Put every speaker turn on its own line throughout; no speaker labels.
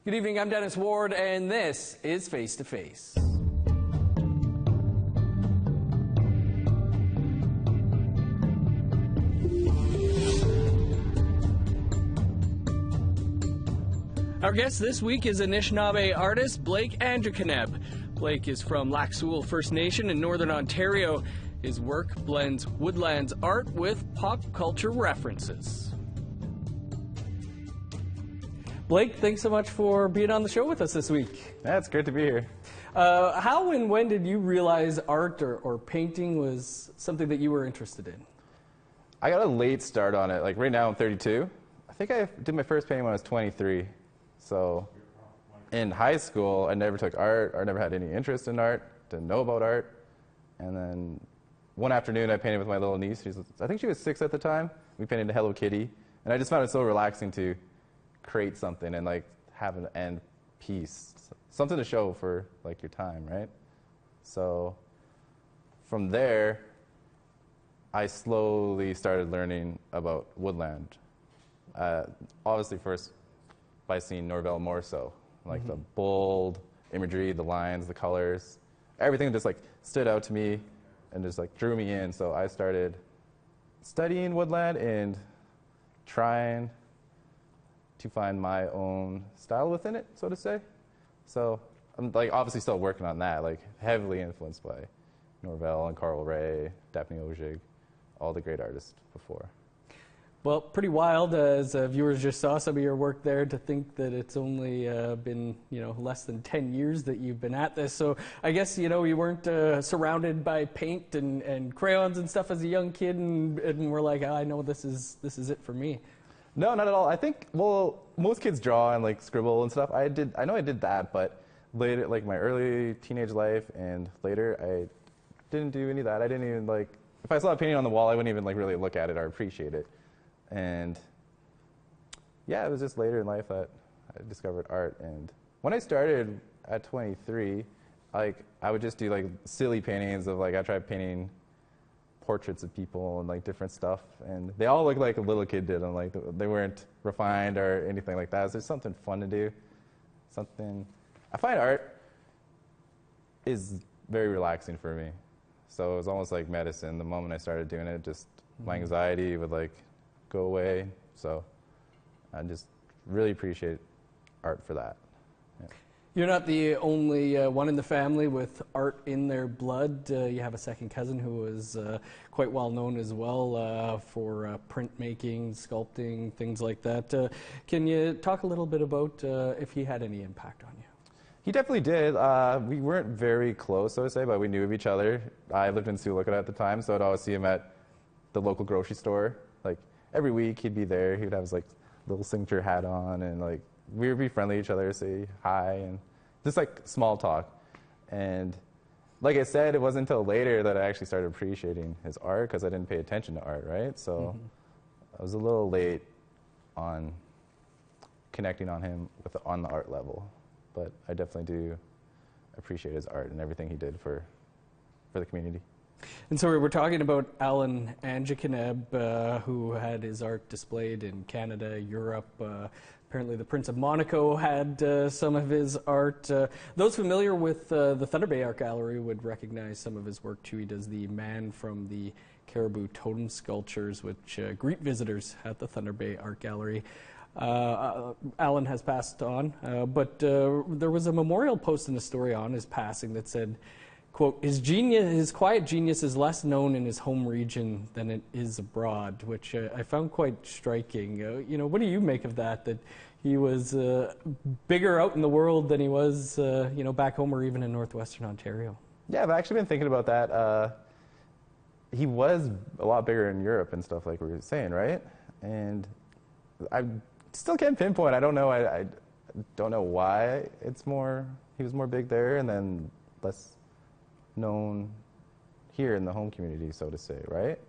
Good evening, I'm Dennis Ward, and this is Face to Face. Our guest this week is Anishinaabe artist Blake Angeconeb. Blake is from Lac Seul First Nation in Northern Ontario. His work blends woodlands art with pop culture references. Blake, thanks so much for being on the show with us this week.
Yeah, it's great to be here.
How and when did you realize art or painting was something that you were interested in?
I got a late start on it. Like right now I'm 32. I think I did my first painting when I was 23. So in high school, I never took art. I never had any interest in art, didn't know about art. And then one afternoon I painted with my little niece. I think she was 6 at the time. We painted a Hello Kitty. And I just found it so relaxing to create something and like have an end piece, something to show for like your time, right? So from there, I slowly started learning about woodland. Obviously first by seeing Norvell more so, like the bold imagery, the lines, the colors, everything just like stood out to me and just like drew me in. So I started studying woodland and trying to find my own style within it, so to say. So I'm like obviously still working on that, like heavily influenced by Norvell and Carl Ray, Daphne Ojig, all the great artists before.
Well, pretty wild, as viewers just saw some of your work there, to think that it's only been, less than 10 years that you've been at this. So I guess, you weren't surrounded by paint and crayons and stuff as a young kid and were like, I know this is it for me.
No, not at all. I think, well, most kids draw and like scribble and stuff. I know I did that, but later, like my early teenage life and later, I didn't do any of that. I didn't even like, if I saw a painting on the wall, I wouldn't even like really look at it or appreciate it. And yeah, it was just later in life that I discovered art. And when I started at 23, like I would just do like silly paintings of like, I tried painting portraits of people and like different stuff, and they all looked like a little kid did, and like they weren't refined or anything like that. So there's something fun to do. I find art is very relaxing for me. So it was almost like medicine. The moment I started doing it, just my anxiety would like go away. So I just really appreciate art for that. Yeah.
You're not the only one in the family with art in their blood. You have a second cousin who is quite well known as well for printmaking, sculpting, things like that. Can you talk a little bit about if he had any impact on you?
He definitely did. We weren't very close, so to say, but we knew of each other. I lived in Sioux Lookout at the time, so I'd always see him at the local grocery store. Like every week he'd be there. He would have his like little signature hat on, and like we would be friendly to each other, say hi, and just like small talk. And like I said, it wasn't until later that I actually started appreciating his art, because I didn't pay attention to art, right? So I was a little late on connecting on him on the art level. But I definitely do appreciate his art and everything he did for the community.
And so we were talking about Alan Angeconeb, who had his art displayed in Canada, Europe. Apparently the Prince of Monaco had some of his art. Those familiar with the Thunder Bay Art Gallery would recognize some of his work too. He does the man from the caribou totem sculptures, which greet visitors at the Thunder Bay Art Gallery. Alan has passed on, but there was a memorial post in the story on his passing that said, quote, his quiet genius is less known in his home region than it is abroad, which I found quite striking. What do you make of that he was bigger out in the world than he was, back home or even in northwestern Ontario?
Yeah, I've actually been thinking about that. He was a lot bigger in Europe and stuff, like we were saying, right? And I still can't pinpoint. I don't know. I don't know why he was more big there and then less known here in the home community, so to say, right?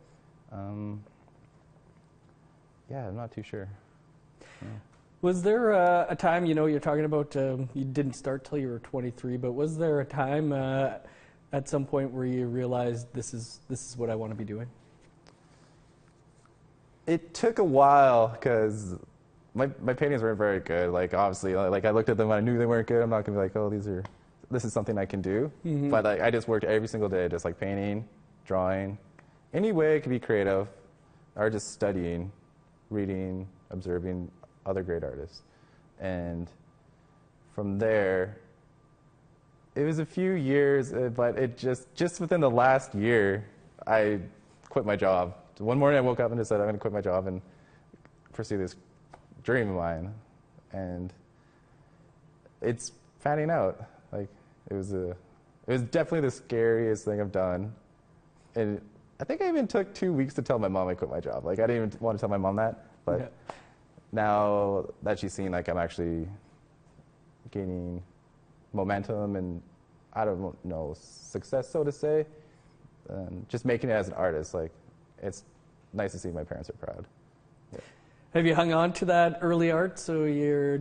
Yeah, I'm not too sure. Yeah.
Was there a time, you're talking about you didn't start till you were 23, but was there a time at some point where you realized this is what I want to be doing?
It took a while, because my paintings weren't very good. Like, obviously, like I looked at them and I knew they weren't good. I'm not gonna be like, oh, this is something I can do.
Mm-hmm.
But like, I just worked every single day, just like painting, drawing, any way it could be creative, or just studying, reading, observing other great artists. And from there, it was a few years, but it just within the last year, I quit my job. One morning I woke up and just said, I'm going to quit my job and pursue this dream of mine. And it's panning out. Like, it was definitely the scariest thing I've done. And I think I even took 2 weeks to tell my mom I quit my job. Like, I didn't even want to tell my mom that, but now that she's seen, like, I'm actually gaining momentum and, I don't know, success, so to say, just making it as an artist, like, it's nice to see my parents are proud. Yeah.
Have you hung on to that early art, so you're,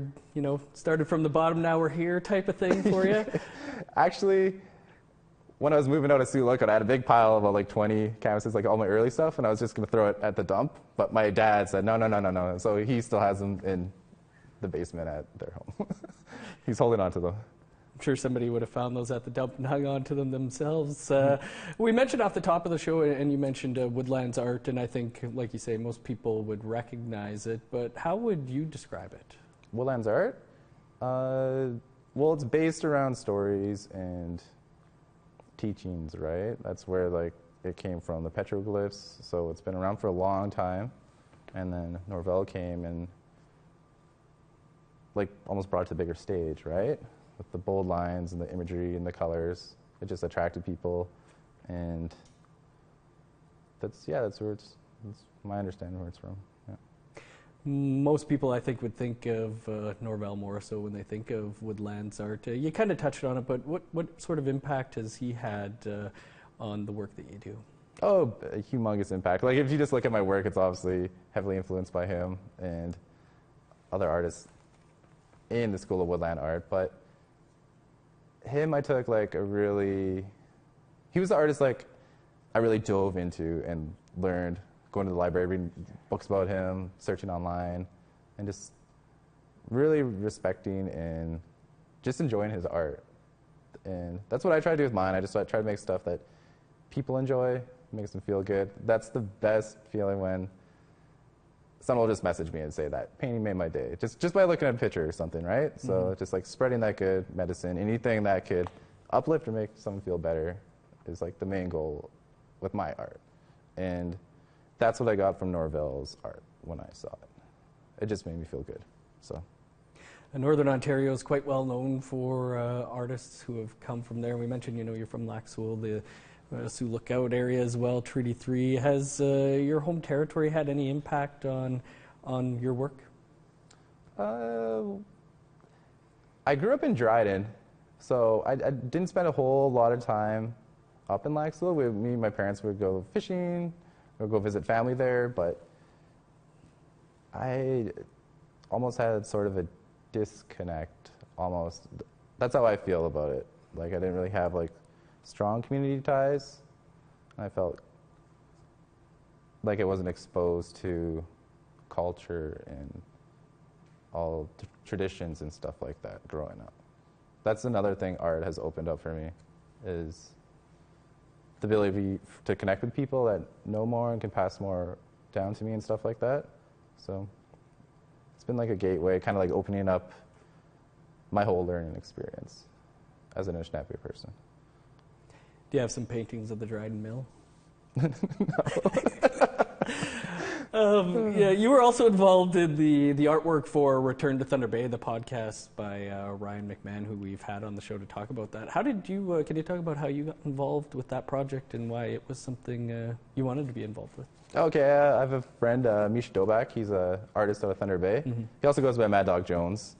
started from the bottom, now we're here type of thing for you?
Actually, when I was moving out of Sioux Lookout, I had a big pile of like 20 canvases, like all my early stuff, and I was just going to throw it at the dump. But my dad said, no. So he still has them in the basement at their home. He's holding on to them.
I'm sure somebody would have found those at the dump and hung on to them themselves. We mentioned off the top of the show, and you mentioned woodlands art, and I think, like you say, most people would recognize it. But how would you describe it?
Woodlands art? Well, it's based around stories and teachings, right? That's where like it came from, the petroglyphs. So it's been around for a long time, and then Norvell came and like almost brought it to a bigger stage, right? With the bold lines and the imagery and the colors, it just attracted people, and that's where that's my understanding where it's from. Yeah.
Most people, I think, would think of Norvell more so when they think of woodlands art. You kind of touched on it, but what sort of impact has he had on the work that you do?
Oh, a humongous impact. Like, if you just look at my work, it's obviously heavily influenced by him and other artists in the School of Woodland Art. But him, I took like he was the artist like I really dove into and learned, going to the library, reading books about him, searching online, and just really respecting and just enjoying his art. And that's what I try to do with mine. I just try to make stuff that people enjoy, makes them feel good. That's the best feeling, when someone will just message me and say that painting made my day, just by looking at a picture or something, right? Mm-hmm. So just like spreading that good medicine, anything that could uplift or make someone feel better is like the main goal with my art. And that's what I got from Norvell's art when I saw it. It just made me feel good. So.
Northern Ontario is quite well known for artists who have come from there. We mentioned, you're from Lac Seul, the Sioux Lookout area as well, Treaty 3. Has your home territory had any impact on your work?
I grew up in Dryden, so I didn't spend a whole lot of time up in Lac Seul. Me and my parents would go fishing, or go visit family there, but I almost had sort of a disconnect, almost. That's how I feel about it. Like, I didn't really have like strong community ties. I felt like I wasn't exposed to culture and all traditions and stuff like that growing up. That's another thing art has opened up for me, is the ability to connect with people that know more and can pass more down to me and stuff like that. So it's been like a gateway, kind of like opening up my whole learning experience as an Anishinaabe person.
Do you have some paintings of the Dryden Mill? Yeah, you were also involved in the artwork for Return to Thunder Bay, the podcast by Ryan McMahon, who we've had on the show to talk about that. How did you, can you talk about how you got involved with that project and why it was something you wanted to be involved with?
Okay, I have a friend, Misha Dobak. He's an artist out of Thunder Bay. Mm-hmm. He also goes by Mad Dog Jones.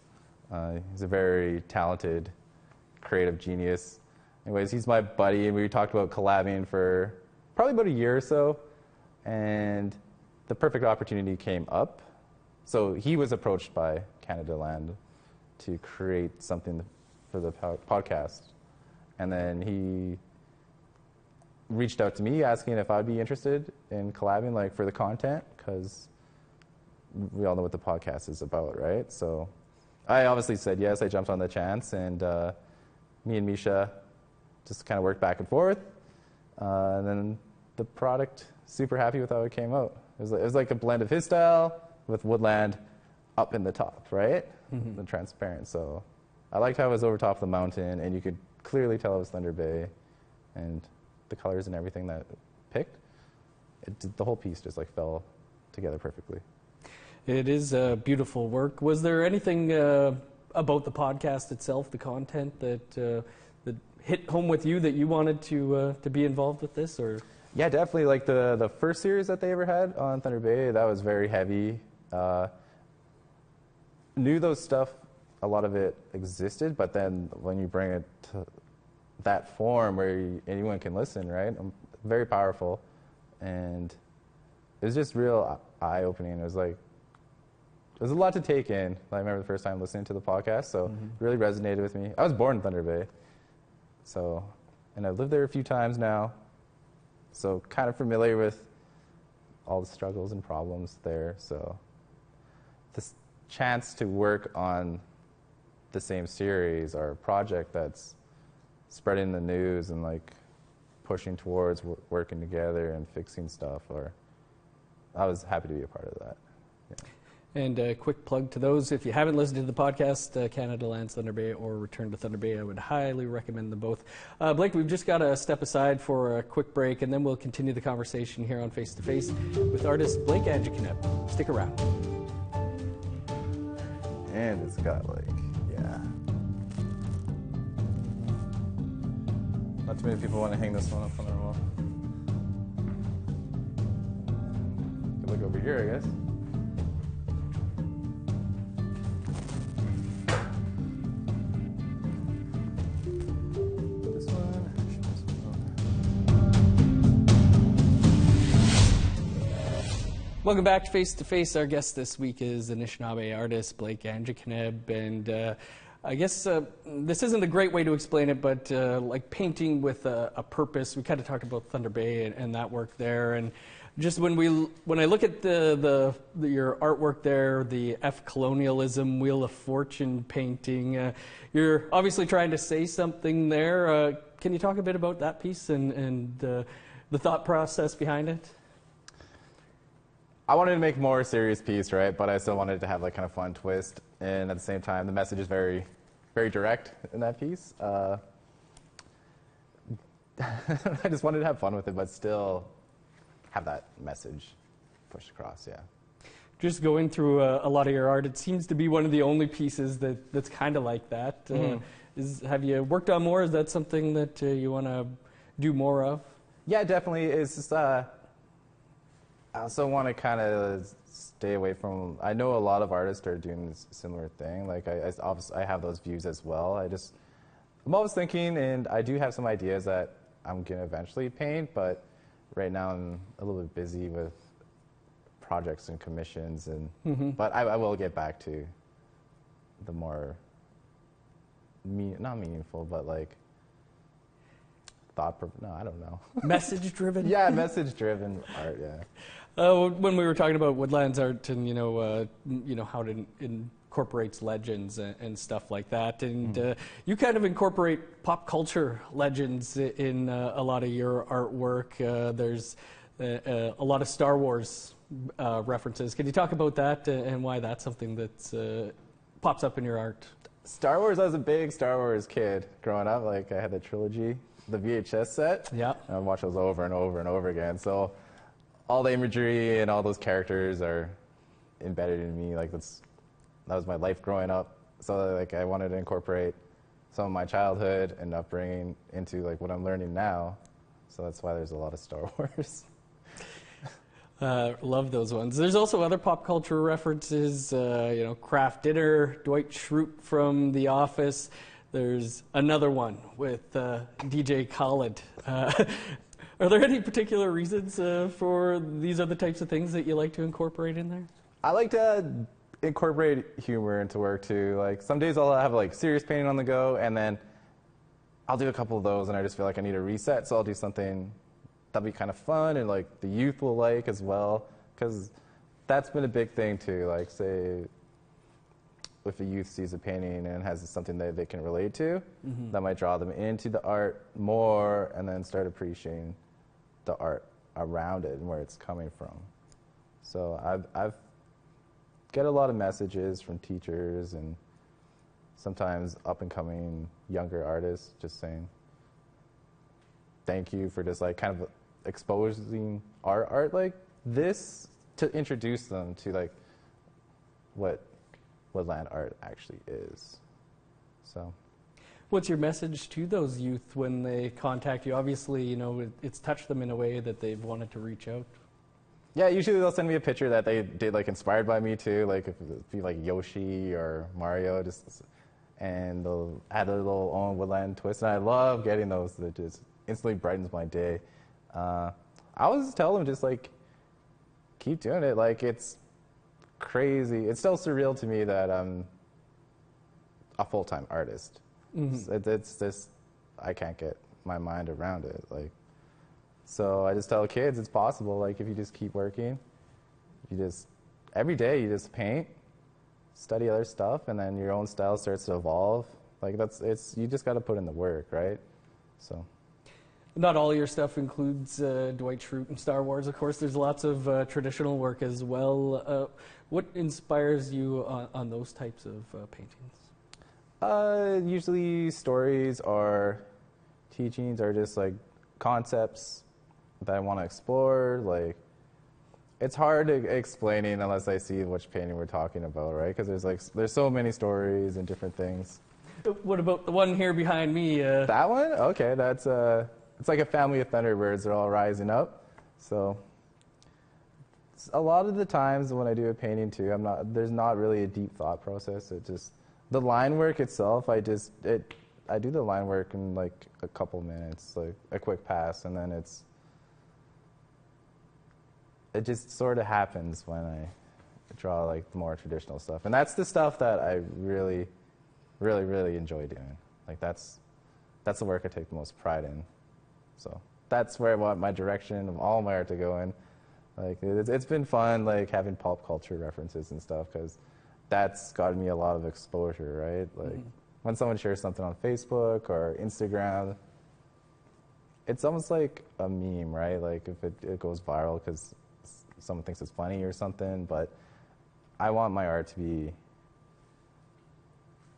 He's a very talented, creative genius. Anyways, he's my buddy, and we talked about collabing for probably about a year or so, and the perfect opportunity came up. So he was approached by Canada Land to create something for the podcast, and then he reached out to me asking if I'd be interested in collabing, like, for the content, because we all know what the podcast is about, right? So I obviously said yes. I jumped on the chance, and me and Misha just kind of worked back and forth. And then the product, super happy with how it came out. It was like a blend of his style with woodland up in the top, right? Mm-hmm. The transparent. So I liked how it was over top of the mountain, and you could clearly tell it was Thunder Bay, and the colors and everything that it picked. The whole piece just like fell together perfectly.
It is beautiful work. Was there anything about the podcast itself, the content that hit home with you that you wanted to be involved with this, or?
Yeah, definitely. Like the first series that they ever had on Thunder Bay, that was very heavy. Knew those stuff, a lot of it existed, but then when you bring it to that form where anyone can listen, right? Very powerful, and it was just real eye-opening. It was like, there's a lot to take in. I remember the first time listening to the podcast, so it really resonated with me. I was born in Thunder Bay, so, and I've lived there a few times now, so kind of familiar with all the struggles and problems there. So this chance to work on the same series or project that's spreading the news and like pushing towards working together and fixing stuff, I was happy to be a part of that. Yeah.
And a quick plug to those, if you haven't listened to the podcast, Canada Lands Thunder Bay or Return to Thunder Bay, I would highly recommend them both. Blake, we've just got to step aside for a quick break, and then we'll continue the conversation here on Face to Face with artist Blake Angeconeb. Stick around.
And it's got not too many people want to hang this one up on their wall. Could look over here, I guess.
Welcome back to Face. Our guest this week is Anishinaabe artist Blake Angeconeb, and I guess this isn't a great way to explain it, but like painting with a purpose. We kind of talked about Thunder Bay and that work there, and just when I look at your artwork there, the F colonialism Wheel of Fortune painting, you're obviously trying to say something there. Can you talk a bit about that piece and the thought process behind it?
I wanted to make more serious piece, right? But I still wanted to have like kind of fun twist, and at the same time, the message is very, very direct in that piece. I just wanted to have fun with it, but still have that message pushed across. Yeah.
Just going through a lot of your art, it seems to be one of the only pieces that's kind of like that. Have you worked on more? Is that something that you want to do more of?
Yeah, definitely. It's just. I also want to kind of stay away from. I know a lot of artists are doing this similar thing. Like I have those views as well. I'm always thinking, and I do have some ideas that I'm gonna eventually paint. But right now I'm a little bit busy with projects and commissions, and but I will get back to the more not meaningful, but like I don't know.
Message-driven?
Yeah, message-driven art, yeah.
When we were talking about woodlands art and, how it incorporates legends and stuff like that, and you kind of incorporate pop culture legends in a lot of your artwork. There's a lot of Star Wars references. Can you talk about that and why that's something that pops up in your art?
Star Wars, I was a big Star Wars kid growing up. Like, I had the trilogy, the VHS set.
Yeah.
And I'd watch those over and over and over again. So all the imagery and all those characters are embedded in me. Like, that was my life growing up. So, like, I wanted to incorporate some of my childhood and upbringing into, like, what I'm learning now. So that's why there's a lot of Star Wars.
Love those ones. There's also other pop culture references, Kraft Dinner, Dwight Schrute from The Office. There's another one with DJ Khaled. Are there any particular reasons for these other types of things that you like to incorporate in there?
I like to incorporate humor into work too. Like, some days I'll have like serious painting on the go, and then I'll do a couple of those and I just feel like I need a reset, so I'll do something that'll be kind of fun and like the youth will like as well, because that's been a big thing too. Like, say, if a youth sees a painting and has something that they can relate to, that might draw them into the art more, and then start appreciating the art around it and where it's coming from. So I've get a lot of messages from teachers and sometimes up-and-coming younger artists just saying thank you for just like kind of exposing our art like this to introduce them to like what woodland art actually is. So
what's your message to those youth when they contact you? Obviously, you know, it's touched them in a way that they've wanted to reach out.
Yeah, usually they'll send me a picture that they did like inspired by me too, like if it be like Yoshi or Mario, and they'll add their little own woodland twist. And I love getting those. That just instantly brightens my day. I always tell them just like keep doing it. Like it's crazy. It's still surreal to me that I'm a full-time artist. It's just I can't get my mind around it. Like. So I just tell kids it's possible. Like if you just keep working, you just every day you just paint, study other stuff, and then your own style starts to evolve. Like you just got to put in the work, right? So.
Not all your stuff includes Dwight Schrute and Star Wars, of course. There's lots of traditional work as well. What inspires you on those types of paintings?
Usually stories or teachings or just like concepts that I want to explore. Like, it's hard to explaining unless I see which painting we're talking about, right? Because there's so many stories and different things.
What about the one here behind me?
That one? Okay, that's it's like a family of Thunderbirds. They're all rising up. So a lot of the times when I do a painting too, there's not really a deep thought process. It just the line work itself. I do the line work in like a couple minutes, like a quick pass, and then it just sort of happens when I draw like the more traditional stuff. And that's the stuff that I really, really, really enjoy doing. Like that's the work I take the most pride in. So that's where I want my direction of all my art to go in. Like it's been fun like having pop culture references and stuff because that's gotten me a lot of exposure, right? Like when someone shares something on Facebook or Instagram, it's almost like a meme, right? Like if it goes viral because someone thinks it's funny or something, but I want my art to be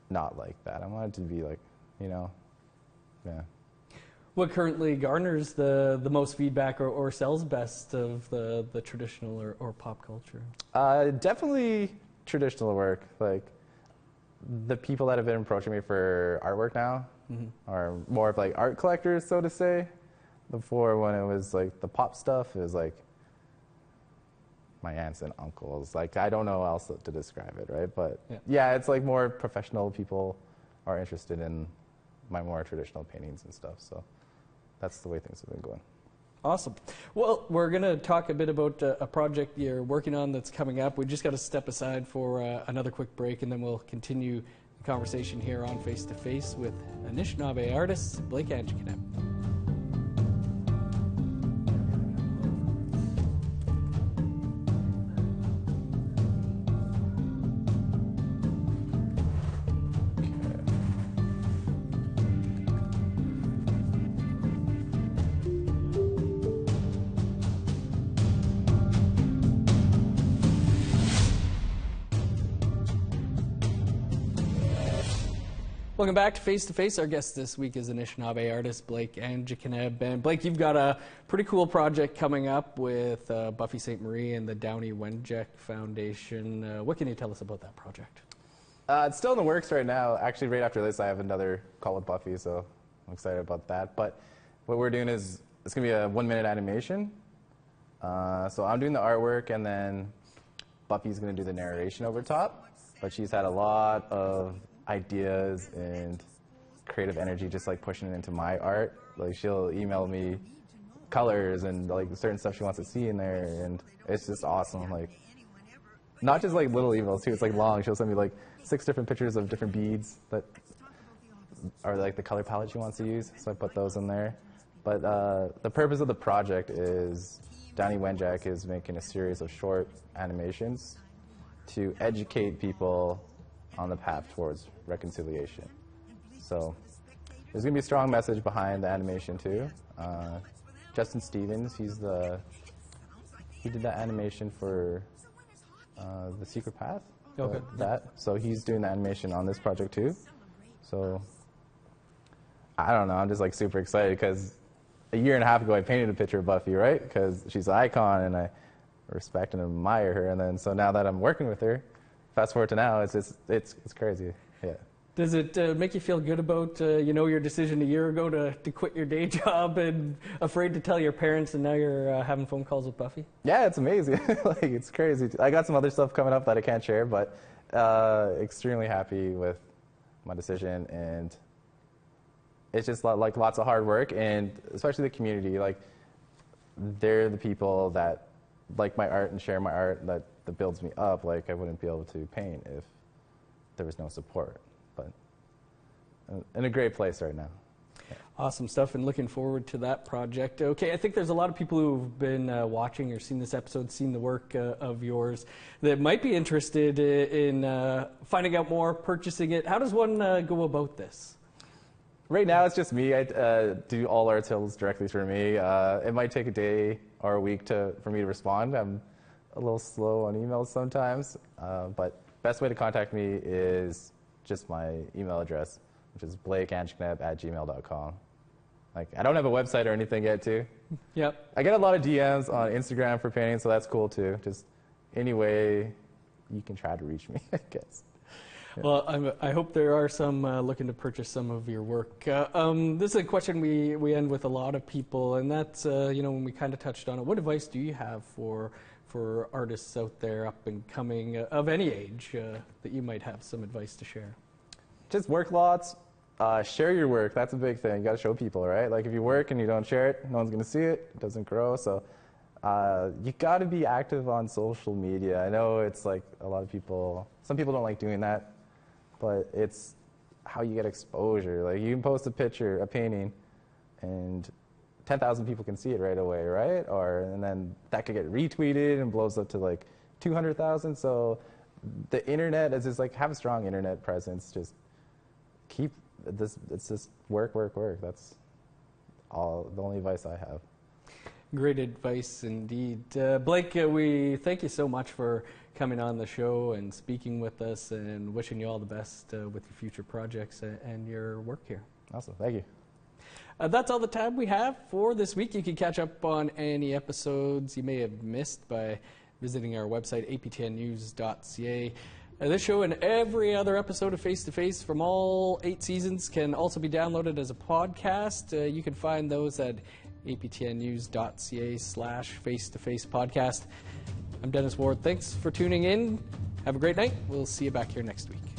not like that. I want it to be like, yeah.
What currently garners the most feedback or sells best of the traditional or pop culture?
Definitely traditional work. Like the people that have been approaching me for artwork now are more of like art collectors, so to say. Before, when it was like the pop stuff, it was like my aunts and uncles. Like I don't know how else to describe it, right? But yeah, it's like more professional people are interested in my more traditional paintings and stuff. So that's the way things have been going.
Awesome. Well, we're going to talk a bit about a project you're working on that's coming up. We just got to step aside for another quick break, and then we'll continue the conversation here on Face to Face with Anishinaabe artist Blake Angeconeb. Welcome back to Face to Face. Our guest this week is Anishinaabe artist Blake Angeconeb. And Blake, you've got a pretty cool project coming up with Buffy St. Marie and the Downey Wenjack Foundation. What can you tell us about that project?
It's still in the works right now. Actually, right after this, I have another call with Buffy, so I'm excited about that. But what we're doing is it's going to be a 1-minute animation. So I'm doing the artwork, and then Buffy's going to do the narration over top. But she's had a lot of ideas and creative energy just like pushing it into my art. Like she'll email me colors and like certain stuff she wants to see in there, and it's just awesome. Like not just like little emails too, it's like long. She'll send me like 6 different pictures of different beads that are like the color palette she wants to use, so I put those in there. But the purpose of the project is Danny Wenjack is making a series of short animations to educate people on the path towards reconciliation. So there's going to be a strong message behind the animation too. Justin Stevens, he did that animation for The Secret Path.
Okay.
So he's doing the animation on this project too. So I don't know, I'm just like super excited because a year and a half ago I painted a picture of Buffy, right? Because she's an icon and I respect and admire her. And then so now that I'm working with her, fast forward to now, it's crazy. Yeah.
Does it make you feel good about your decision a year ago to quit your day job and afraid to tell your parents, and now you're having phone calls with Buffy?
Yeah, it's amazing. Like, it's crazy. I got some other stuff coming up that I can't share, but extremely happy with my decision, and it's just like lots of hard work, and especially the community. Like, they're the people that like my art and share my art that builds me up. Like, I wouldn't be able to paint if there was no support. But in a great place right now. Yeah.
Awesome stuff, and looking forward to that project. Okay, I think there's a lot of people who've been watching or seen this episode, seen the work of yours, that might be interested in finding out more, purchasing it. How does one go about this?
Right now, it's just me. I do all art sales directly through me. It might take a day or a week for me to respond. I'm a little slow on emails sometimes, but best way to contact me is just my email address, which is blakeangeconeb@gmail.com. Like, I don't have a website or anything yet, too.
Yep.
I get a lot of DMs on Instagram for painting, so that's cool, too. Just any way you can try to reach me, I guess. Yeah.
Well, I hope there are some looking to purchase some of your work. This is a question we end with a lot of people, and that's, when we kind of touched on it, what advice do you have for artists out there up and coming of any age that you might have some advice to share?
Just work lots. Share your work. That's a big thing. You got to show people, right? Like, if you work and you don't share it, no one's going to see it. It doesn't grow. So you got to be active on social media. I know it's like some people don't like doing that, but it's how you get exposure. Like, you can post a picture, a painting, and 10,000 people can see it right away, right? And then that could get retweeted and blows up to like 200,000. So the internet is just like, have a strong internet presence. Just keep this. It's just work. That's all. The only advice I have.
Great advice indeed. Blake, we thank you so much for coming on the show and speaking with us, and wishing you all the best with your future projects and your work here.
Awesome. Thank you.
That's all the time we have for this week. You can catch up on any episodes you may have missed by visiting our website, aptnnews.ca. This show and every other episode of Face to Face from all 8 seasons can also be downloaded as a podcast. You can find those at aptnnews.ca/face-to-face podcast. I'm Dennis Ward. Thanks for tuning in. Have a great night. We'll see you back here next week.